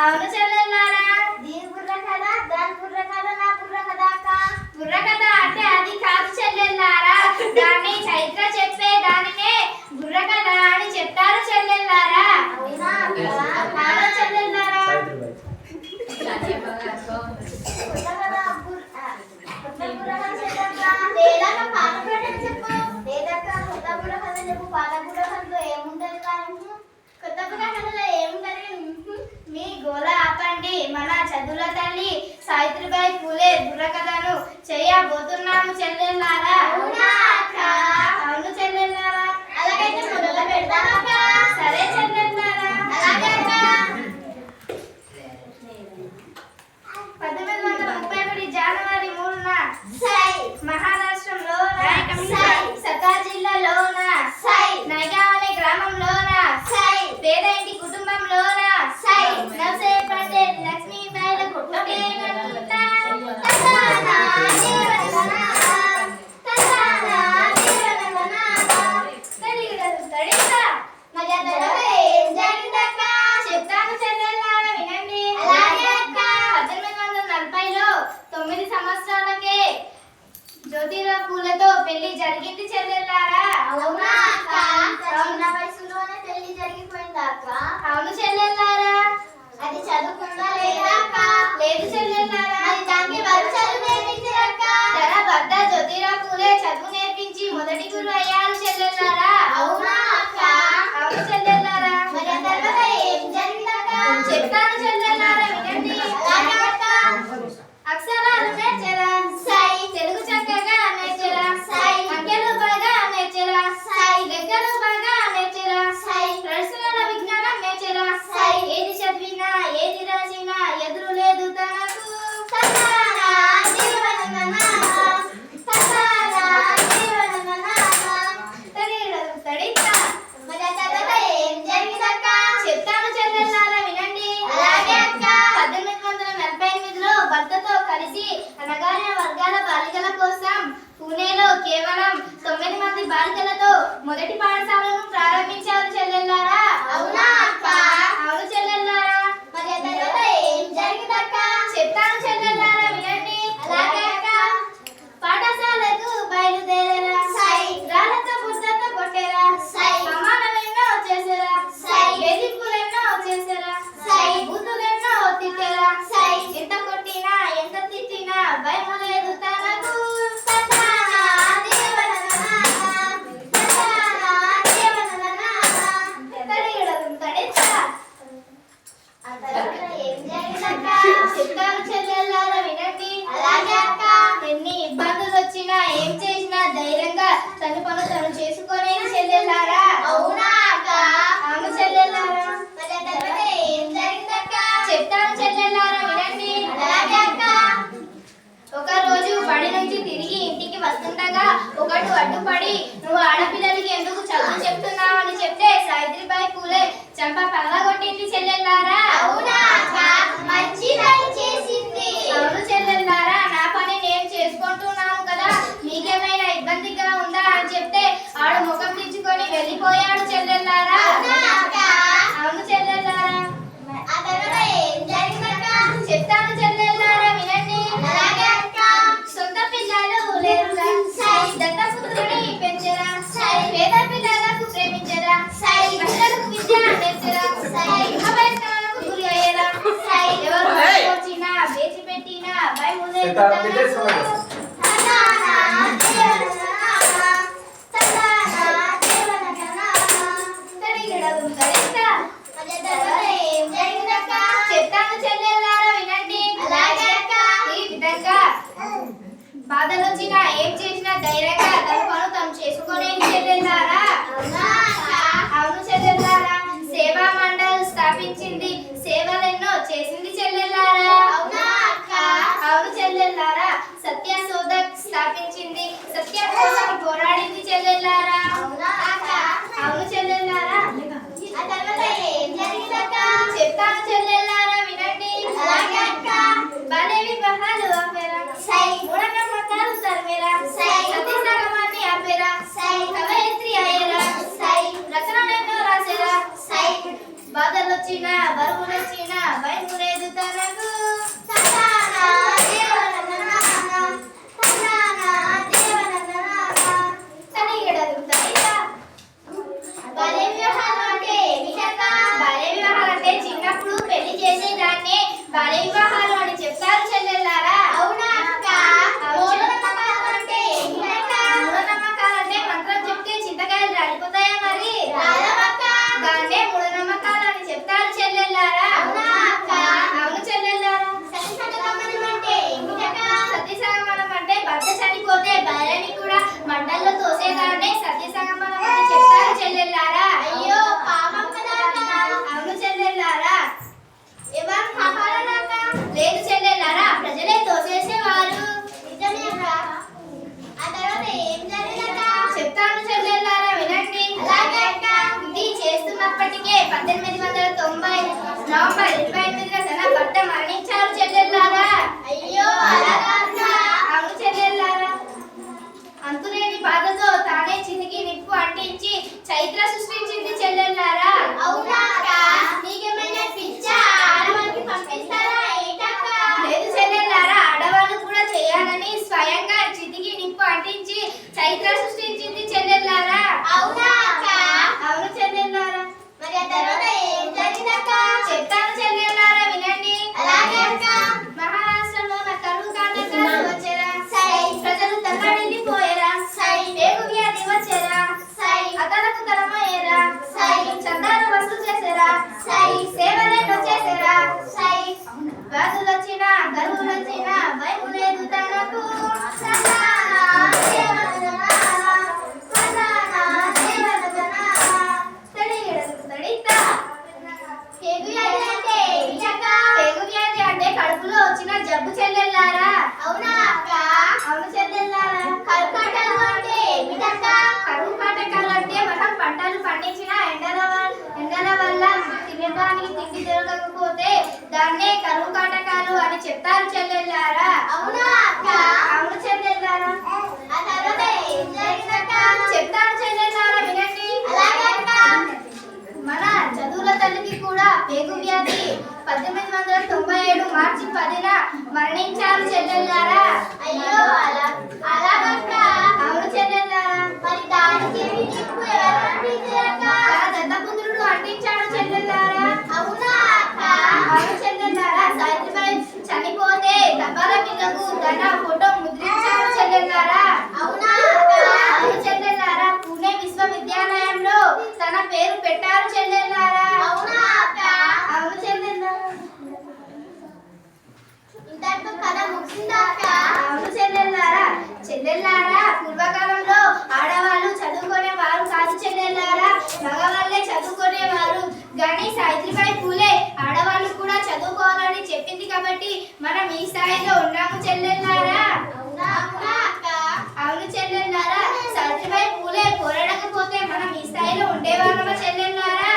అవును చెల్లెల్లారా. దీని బుర్ర కదా, దాని బుర్ర కదా, నా బుర్ర కదా అక్క. బుర్ర కథ అంటే అది కాదు చెల్లెల్లారా. దాన్ని చైత్ర చెప్పే దానినే బుర్ర కథ అని చెప్తారు చెల్లెల్లారా. అవునా చెల్లెల్లారా. మీ గోల ఆపండి. మన చదువుల తల్లి సావిత్రిబాయి పూలే బుర్ర కథను చేయబోతున్నాము చెల్లెల్లారా. అవును చెల్లెల్లారా. అలాగైతే మొదలు పెడదాం అక్క. సరే చెల్లెల్లారా. అలాగే అక్క. 1931 జనవరి 3న మహారాష్ట్రంలో సతా జిల్లాలోన నైగా అనే గ్రామంలోన పేద ఇంటి కుటుంబంలోన నవసేపట్టే లక్ష్మీబాయిల పుట్టుకే చెప్తాను చెల్లెల్లారా వినండి. 1840లో 9 సంవత్సరాలకే జ్యోతిరావు పూలతో పెళ్లి జరిగింది చెల్లెల్లారా. అవునా అక్క. చిన్న వయసులోనే పెళ్లి జరిగిపోయిందా అక్క. అవును చెల్లెల్లారా. అది చదువుకుందా లేదా అక్క. లేదు చెల్లెల్లారా. మరి దానికి వారు చదువు నేర్పించారు అక్క. తన భర్త జ్యోతిరావు పూలే చదువు నేర్పించి మొదటి గురువు అయ్యారు చెల్లెల్లారా. అవునా అక్క. అవును చెల్లెల్లారా. మరి ఆ తర్వాత ఏం జరిగిందక్క. చెప్తాను చెల్లెల్లారా వినండి. అలాగే అక్క. అక్షరాలు నేర్చరా, తెలుగు చక్కగా నేర్చరా, అంకెలు బాగా నేర్చరా, లెక్కలు బాగా నేర్చరా, ప్రశ్నల విజ్ఞానం నేర్చరా, ఏది చదివినా ఏది రాసినా ఎదురు లేదు తనకు. చెప్తాను చెల్లెల్లారా వినండి. అలాగే అక్క. 1848లో భర్తతో కలిసి అనగారిన వర్గాల బాలికల కోసం పూణేలో కేవలం 9 మంది బాలికలతో మొదటి పాఠశాలను ప్రారంభించారు చెల్లెల్లారా. అవునా అక్క. అవును చెల్లెల్లారా. మరి ఆ తర్వాత ఏం జరిగిందక్క. చెప్తాను చెల్లెల్లారా వినండి. అలాగే అక్క. పాఠశాలకు బయలుదేరేరా, రాళ్ళతో బుద్ధతో కొట్టేరా, అవమానమెన్నో చేసేరా, వేధింపులెన్నో చేసేరా, బూతులెన్నో తిట్టేరా, ఎంత కొట్టినా ఎంత తిట్టినా భయం లేదు తనకు. చెప్తాను చెల్లెల్లారా వినండి. అలాగే అక్క. ఎన్ని ఇబ్బందులు వచ్చినా ఏం చేసినా ధైర్యంగా తన పనులు తను చేసుకునే చెల్లెల్లారా. అవునా అక్క. అవును చెల్లెల్లారా. మరి ఆ తర్వాత ఏం జరిగిందక్క. చెప్తాను చెల్లెల్లారా వినండి. అలాగే అక్క. ఒక రోజు బడి నుంచి తిరిగి ఇంటికి వస్తుండగా ఒకడు అడ్డుపడి నువ్వు ఆడపిల్లలకి ఎందుకు చదువు చెప్తున్నావు అని చెప్తే సావిత్రిబాయి పూలే చంప పగలగొట్టింది చెల్లెల్లారా. అవునా అక్క. మంచి పని చేసింది. అవును చెల్లెల్లారా. నా పని నేను చేసుకుంటున్నాను కదా, మీకేమైనా ఇబ్బందిగా ఉందా అని చెప్తే ఆడు ముఖం తెచ్చుకొని వెళ్ళిపోయాడు చెల్లెల్లారా. అవును చెల్లెల్లారా. ఆ తర్వాత ఏం జరిగిందక్క. చెప్తాను చెల్లెల్లారా వినండి. అలాగే అక్క. సొంత పిల్లలు లేరుగా, దత్తపుత్రుని పెంచరా, పేద పిల్లలకు ప్రేమించరా, మహిళలకు విద్య నేర్చరా, అభయస్థానాలకు గురి అయ్యరా, ఎవరు వచ్చినా వేచి పెట్టినా భయములే చెప్తాను చెల్లెల్లారా వినండి. అలాగే అక్క. ఈ విధంగా బాధలు వచ్చినా ఏం చేసినా ధైర్యంగా తన పనులు తను చేసుకునే చెల్లెల్లారా. అవును చెల్లెల్లారా. సేవా మండలి స్థాపించింది, సేవలెన్నో చేసింది చెల్లెల్లారా. అవునా అక్క. అవును చెల్లెల్లారా. సత్య శోధక్ స్థాపించింది, సత్యం కోసం పోరాడింది చెల్లెల్లారా. అవునా అక్క. అవును చెల్లెల్లారా. ఆ తర్వాత ఏం జరిగిందక్క. చెప్తాను చెల్లెల్లారా వినండి. అలాగే అక్క. బాల్య వివాహాలు ఆపేరా, మూఢనమ్మకాలు తరిమేరా, సతీసగమాన్ని ఆపేరా, కవయిత్రి అయ్యేరా, రచనలెన్నో రాసేరా, బాధలు వచ్చిన బరువులొచ్చిన భయము లేదు తనకు బాల్య వివాహాలు అంటే బాల్య వివాహాలు అంటే చిన్నప్పుడు పెళ్లి చేసేదాన్నే బాల్య వివాహాలు అని చెప్తారు చెల్లెల్లారా. అవునా అక్క? మూఢనమ్మకాలు అంటే మంత్రం చెప్తే చింతకాయలు రాలిపోతాయా మరి? దాన్నే మూఢనమ్మకాలు అని చెప్తారు చెల్లెల్లారా. అవును చెల్లెల్లారా. సతీ సహగమనం అంటే భర్త చనిపోతే భార్యని కూడా మంటల్లో తోసేదాన్నే సతీ సహగమనం అని చెప్తారు చెల్లెల్లారా. అయ్యో పాపం కదా. అవును చెల్లెల్లారా. ఎవరు కాపాడనాక? లేదు చెల్లెల్లారా, ప్రజలే తోసేసేవారు. నిజమేరా? ఆ తర్వాత ఏం జరిగిందట? చెప్తాను చెల్లెల్లారా, వినండి. ఇది చేస్తున్నప్పటికే 1890 నవంబర్ 28న భర్త మరణించారు చెల్లెల్లారా. అయ్యో అలాగా. అవును చెల్లెల్లారా. అంతులేని బాధతో తానే చితికి నిప్పు అంటించి చైత్ర సృష్టించింది చెల్లెల్లారా. అవునా అక్క? నీకేమైనా పిచ్చా? ఆడవాళ్ళకి పంపిస్తారా ఏంటక్క? లేదు చెల్లెల్లారా, ఆడవాళ్ళు కూడా చేయాలని స్వయంగా చితికి నిప్పు అంటించి చైత్ర సృష్టించింది చెల్లెల్లారా. అవునా అక్క? అవును చెల్లెల్లారా. మరి ఆ తర్వాత ఏం జరిగిందక్క? చెప్తాను చెల్లెల్లారా, వినండి. అలాగే అక్క. మహారాష్ట్రలో కరువు కాటకాలు వచ్చేరా. ప్రజలు తల్లడిల్లిపోయేరా. పేగు వ్యాధి వచ్చేరా. అతలకు తరమయ్యేరా. చందాలు వసూలు చేసేరా. సేవలే వచ్చేసేరా. వ్యాధులొచ్చినా కరువులొచ్చినా భయము లేదు తనకు. పేగు వ్యాధి అంటే కడుపులో వచ్చిన జబ్బు చెల్లెల్లారా. అవునా అక్క? అవును చెల్లెల్లారా. కరువు కాటకాలు అంటే ఏమిటక్క? కరువు కాటకాలు అంటే మనం పంటలు పండించిన ఎండల వల్ల తినడానికి తిండి దొరకకపోతే దాన్నే కరువు కాటకాలు అని చెప్తారు చెల్లెల్లారా. అవునా అక్క? అవును చెల్లెల్లారా. ఆ తర్వాత ఏం జరిగిందక్క? చెప్తాను చెల్లెల్లారా, వినండి. అలాగే అక్క. మన చదువుల తల్లికి కూడా పేగు వ్యాధి 1897 మార్చి 10న మరణించారు చెల్లెల్లారా. అయ్యో అలాగక్క? అవును చెల్లెల్లారా. మరి దానికి నిప్పు ఎవరు అంటించారక్క? దత్తపుత్రుడు అంటించాడు చెల్లెల్లారా. అవునా అక్క? అవును చెల్లెల్లారా. సావిత్రిబాయి చనిపోతే తపాల బిళ్ళకు తన ఫోటో ముద్రించారు చెల్లెల్లారా. అవునా అక్క? అవును చెల్లెల్లారా. పూణే విశ్వవిద్యాలయంలో తన పేరు పెట్టారు చెల్లెల్లారా. అవునా అక్క? అవును చెల్లెల్లారా. ఇంతకు కథ ముగిసిందా అక్క? అవును చెల్లెల్లారా. చెల్లెల్లారా, పూర్వకాలంలో ఆడవాళ్ళు చదువుకునేవారు కాదు చెల్లెల్లారా, మగవాళ్ళే చదువుకునేవారు. కానీ సావిత్రిబాయి పూలే ఆడవాళ్ళు కూడా చదువుకోవాలని చెప్పింది కాబట్టి మనం ఈ స్థాయిలో ఉన్నాము చెల్లెల్లారా. అవునా అక్క? అవును చెల్లెల్లారా. సావిత్రిబాయి పూలే పోరాడకపోతే మనం ఈ స్థాయిలో ఉండేవాళ్ళమా చెల్లెల్లారా.